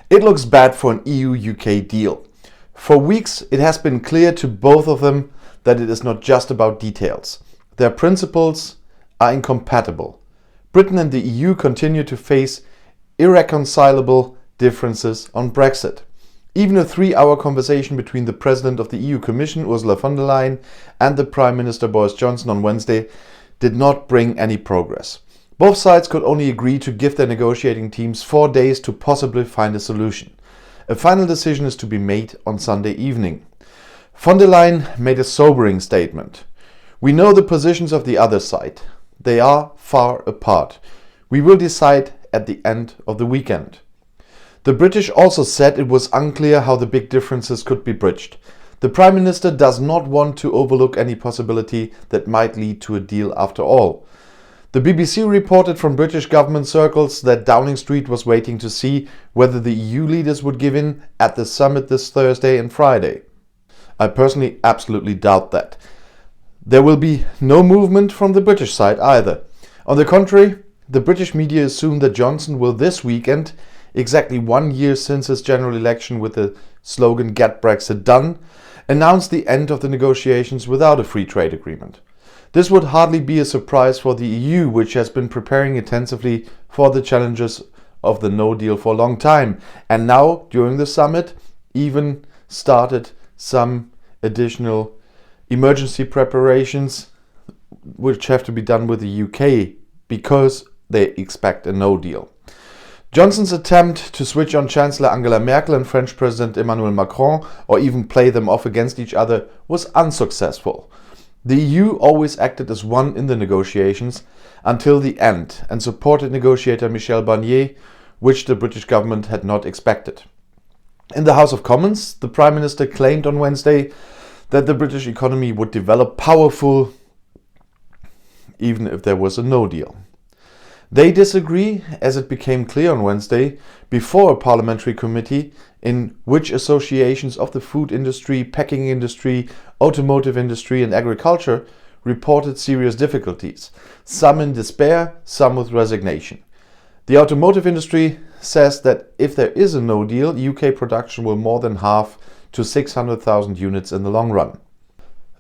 It looks bad for an EU-UK deal. For weeks, it has been clear to both of them that it is not just about details. Their principles are incompatible. Britain and the EU continue to face irreconcilable differences on Brexit. Even a 3-hour conversation between the President of the EU Commission, Ursula von der Leyen, and the Prime Minister Boris Johnson on Wednesday did not bring any progress. Both sides could only agree to give their negotiating teams 4 days to possibly find a solution. A final decision is to be made on Sunday evening. Von der Leyen made a sobering statement. "We know the positions of the other side. They are far apart. We will decide at the end of the weekend." The British also said it was unclear how the big differences could be bridged. The Prime Minister does not want to overlook any possibility that might lead to a deal after all. The BBC reported from British government circles that Downing Street was waiting to see whether the EU leaders would give in at the summit this Thursday and Friday. I personally absolutely doubt that. There will be no movement from the British side either. On the contrary, the British media assume that Johnson will this weekend, exactly 1 year since his general election with the slogan "Get Brexit Done," announce the end of the negotiations without a free trade agreement. This would hardly be a surprise for the EU, which has been preparing intensively for the challenges of the no deal for a long time, and now, during the summit, even started some additional emergency preparations which have to be done with the UK because they expect a no deal. Johnson's attempt to switch on Chancellor Angela Merkel and French President Emmanuel Macron, or even play them off against each other, was unsuccessful. The EU always acted as one in the negotiations until the end and supported negotiator Michel Barnier, which the British government had not expected. In the House of Commons, the Prime Minister claimed on Wednesday that the British economy would develop powerful even if there was a no deal. They disagree, as it became clear on Wednesday before a parliamentary committee in which associations of the food industry, packing industry, automotive industry and agriculture reported serious difficulties, some in despair, some with resignation. The automotive industry says that if there is a no deal, UK production will more than halve to 600,000 units in the long run.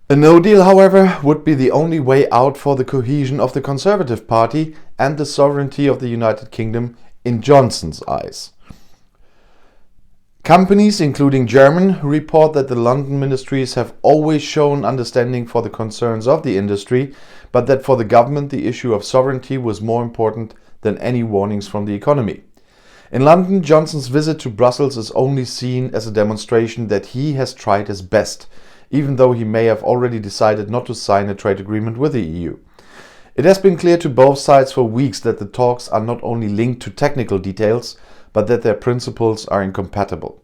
A no deal, however, would be the only way out for the cohesion of the Conservative Party and the sovereignty of the United Kingdom in Johnson's eyes. Companies, including German, report that the London ministries have always shown understanding for the concerns of the industry, but that for the government the issue of sovereignty was more important than any warnings from the economy. In London, Johnson's visit to Brussels is only seen as a demonstration that he has tried his best, even though he may have already decided not to sign a trade agreement with the EU. It has been clear to both sides for weeks that the talks are not only linked to technical details, but that their principles are incompatible.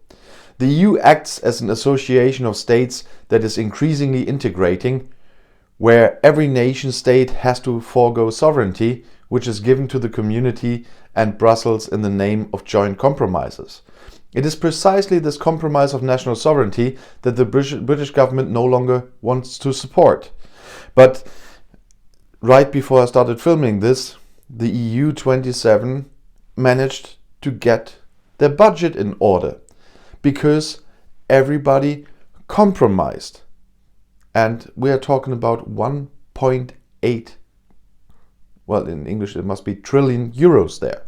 The EU acts as an association of states that is increasingly integrating, where every nation state has to forego sovereignty, which is given to the community and Brussels in the name of joint compromises. It is precisely this compromise of national sovereignty that the British government no longer wants to support. But right before I started filming this, the EU 27 managed to get their budget in order because everybody compromised. And we are talking about 1.8, well, in English it must be trillion euros there.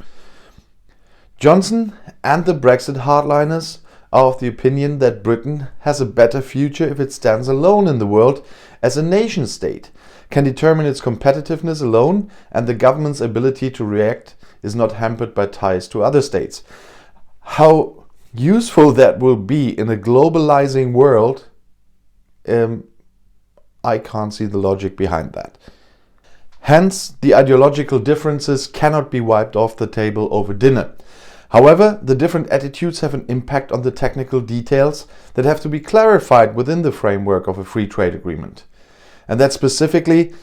Johnson and the Brexit hardliners are of the opinion that Britain has a better future if it stands alone in the world as a nation state, can determine its competitiveness alone, and the government's ability to react is not hampered by ties to other states. How useful that will be in a globalizing world, I can't see the logic behind that. Hence, the ideological differences cannot be wiped off the table over dinner. However, the different attitudes have an impact on the technical details that have to be clarified within the framework of a free trade agreement. And that specifically,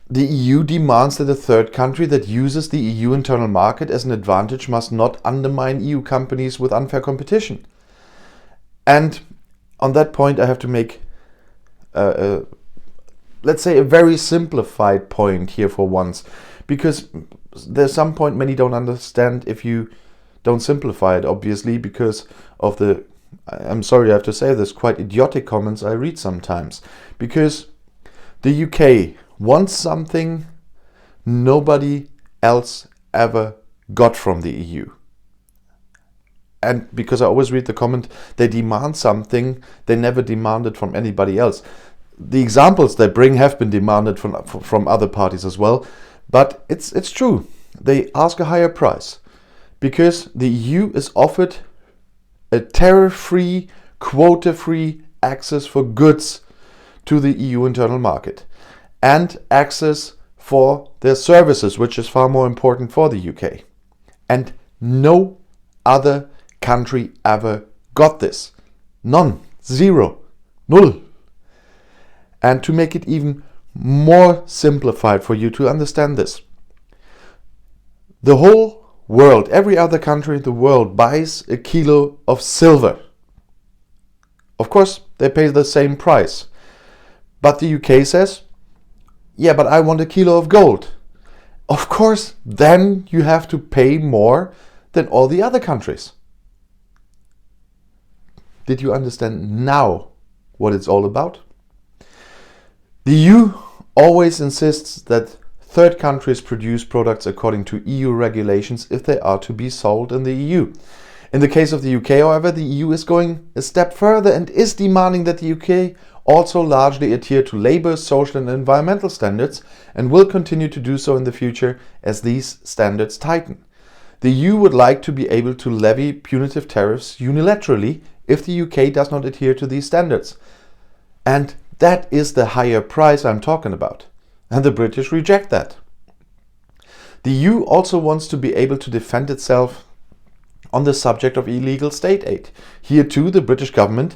the EU demands that a third country that uses the EU internal market as an advantage must not undermine EU companies with unfair competition. And on that point, I have to make, let's say, a very simplified point here for once, because there's some point many don't understand if you don't simplify it, obviously, because of the, I'm sorry I have to say this, quite idiotic comments I read sometimes. Because the UK wants something nobody else ever got from the EU. And because I always read the comment, they demand something they never demanded from anybody else. The examples they bring have been demanded from other parties as well, but it's true. They ask a higher price because the EU is offered a tariff-free, quota-free access for goods to the EU internal market and access for their services, which is far more important for the UK. And no other country ever got this. None. Zero. Null. And to make it even more simplified for you to understand this, the whole world, every other country in the world buys a kilo of silver. Of course, they pay the same price. But the UK says, yeah, but I want a kilo of gold. Of course, then you have to pay more than all the other countries. Did you understand now what it's all about? The EU always insists that third countries produce products according to EU regulations if they are to be sold in the EU. In the case of the UK, however, the EU is going a step further and is demanding that the UK also largely adhere to labour, social and environmental standards and will continue to do so in the future as these standards tighten. The EU would like to be able to levy punitive tariffs unilaterally if the UK does not adhere to these standards. And that is the higher price I'm talking about. And the British reject that. The EU also wants to be able to defend itself on the subject of illegal state aid. Here too, the British government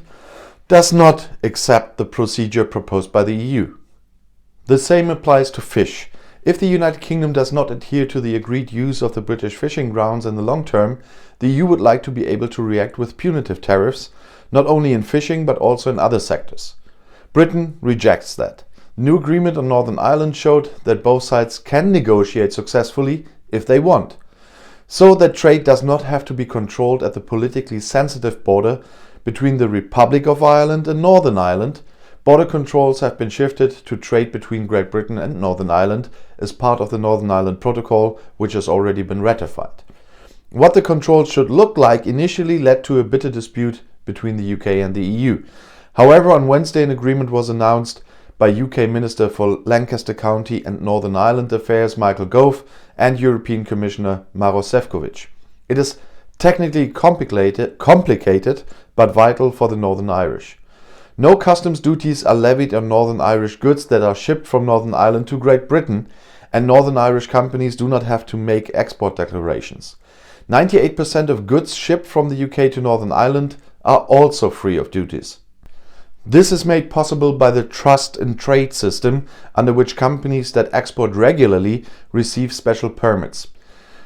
does not accept the procedure proposed by the EU. The same applies to fish. If the United Kingdom does not adhere to the agreed use of the British fishing grounds in the long term, the EU would like to be able to react with punitive tariffs, not only in fishing but also in other sectors. Britain rejects that. The new agreement on Northern Ireland showed that both sides can negotiate successfully if they want, so that trade does not have to be controlled at the politically sensitive border between the Republic of Ireland and Northern Ireland. Border controls have been shifted to trade between Great Britain and Northern Ireland as part of the Northern Ireland Protocol, which has already been ratified. What the controls should look like initially led to a bitter dispute between the UK and the EU. However, on Wednesday an agreement was announced by UK Minister for Lancaster County and Northern Ireland Affairs Michael Gove and European Commissioner Maroš Šefčovič. It is technically complicated but vital for the Northern Irish. No customs duties are levied on Northern Irish goods that are shipped from Northern Ireland to Great Britain, and Northern Irish companies do not have to make export declarations. 98% of goods shipped from the UK to Northern Ireland are also free of duties. This is made possible by the trust and trade system, under which companies that export regularly receive special permits.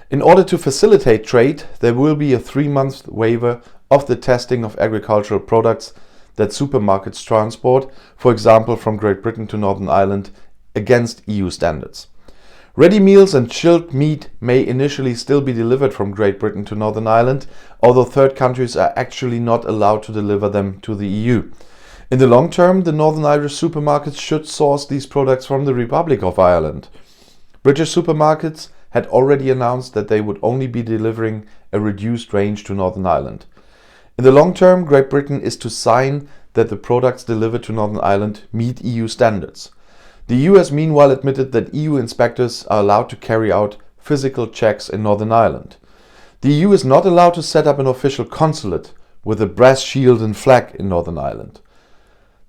In order to facilitate trade, there will be a 3-month waiver of the testing of agricultural products that supermarkets transport, for example from Great Britain to Northern Ireland, against EU standards. Ready meals and chilled meat may initially still be delivered from Great Britain to Northern Ireland, although third countries are actually not allowed to deliver them to the EU. In the long term, the Northern Irish supermarkets should source these products from the Republic of Ireland. British supermarkets had already announced that they would only be delivering a reduced range to Northern Ireland. In the long term, Great Britain is to sign that the products delivered to Northern Ireland meet EU standards. The EU has meanwhile admitted that EU inspectors are allowed to carry out physical checks in Northern Ireland. The EU is not allowed to set up an official consulate with a brass shield and flag in Northern Ireland.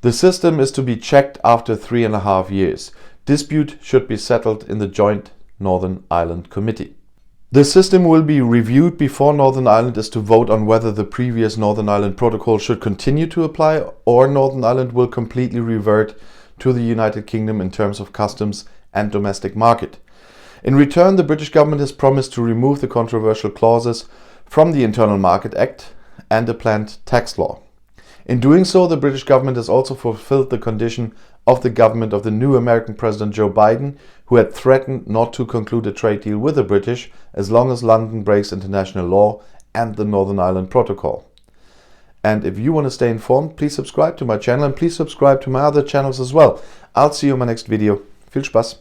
The system is to be checked after 3.5 years. Dispute should be settled in the joint Northern Ireland Committee. The system will be reviewed before Northern Ireland is to vote on whether the previous Northern Ireland Protocol should continue to apply or Northern Ireland will completely revert to the United Kingdom in terms of customs and domestic market. In return, the British government has promised to remove the controversial clauses from the Internal Market Act and the planned tax law. In doing so, the British government has also fulfilled the condition of the government of the new American President Joe Biden, who had threatened not to conclude a trade deal with the British as long as London breaks international law and the Northern Ireland Protocol. And if you want to stay informed, please subscribe to my channel and please subscribe to my other channels as well. I'll see you in my next video. Viel Spaß!